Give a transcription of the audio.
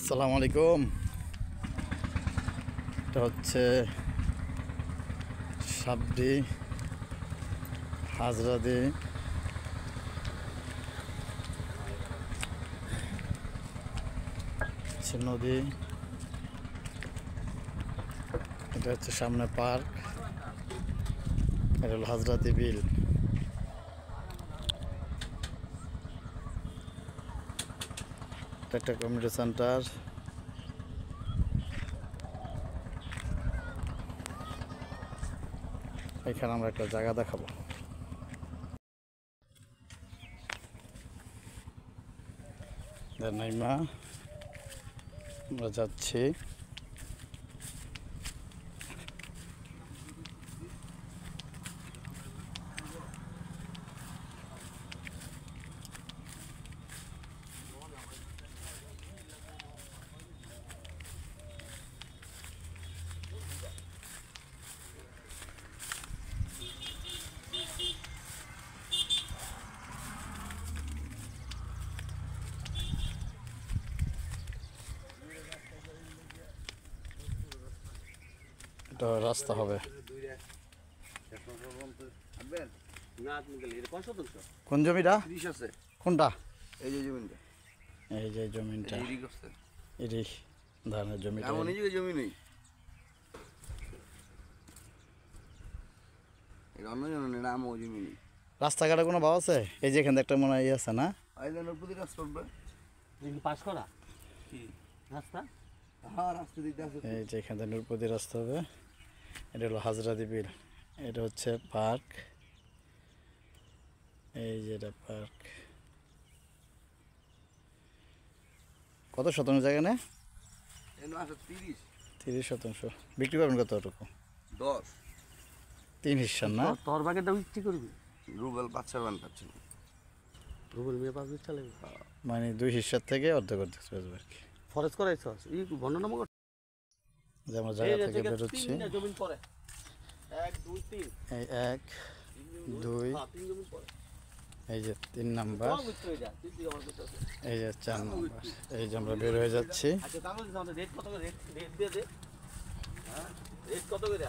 আসসালামু আলাইকুম। এটা হচ্ছে সাবদি হাজরাদি নদী। এটা হচ্ছে সামনে পার্ক, এটা হলো হাজরাদি বিল। এটা একটা কমিউনিটি সেন্টার। এখানে আমরা একটা জায়গা দেখাবো। নাইমা আমরা যাচ্ছি। এটা রাস্তা হবে। কোন জমিটা? কোনটা? এই যে জমিটা, এই যে জমিটা, এরই ধানের জমিটা। জমি নেই, অন্য জনের নাম ও জমি নেই। রাস্তাঘাটে কোনো ভাব আছে? এই যে এখানে একটা মনে হয় আছে না? পাস করা রাস্তা, হ্যাঁ রাস্তা দিতে আছে। এই যে এখান থেকে নূরপতি রাস্তা হবে। এটা হলো হাজরাদি বিল। এটা হচ্ছে পার্ক। এই যে এটা পার্ক। কত শতাংশ জায়গা নেই? 30 শতাংশ। বিক্রি করবেন কতটুকু? 10। 3 হিসাব না? তোর বাকেটা বিক্রি করবি? রুবেল বাচ্চা বান পাচ্ছে না, রুবেল মিয়া পাঁচ বিশ চালাবি, মানে 2 হিসাব থেকে অর্ধেক অর্ধেক চলে আর কি। ফরেস্ট করাইছস এই বর্ণনা মগ। যে আমরা জায়গা থেকে বেরোচ্ছি। জমিন পরে 1 2 3, এই 1 2, 3 জমিন পরে। এই যে 3 নাম্বার, এই যে 4 নাম্বার। এই যে আমরা বের হয়ে যাচ্ছি। আচ্ছা তাহলে রেট কত করে? রেট দিয়ে দে। হ্যাঁ রেট কত করে?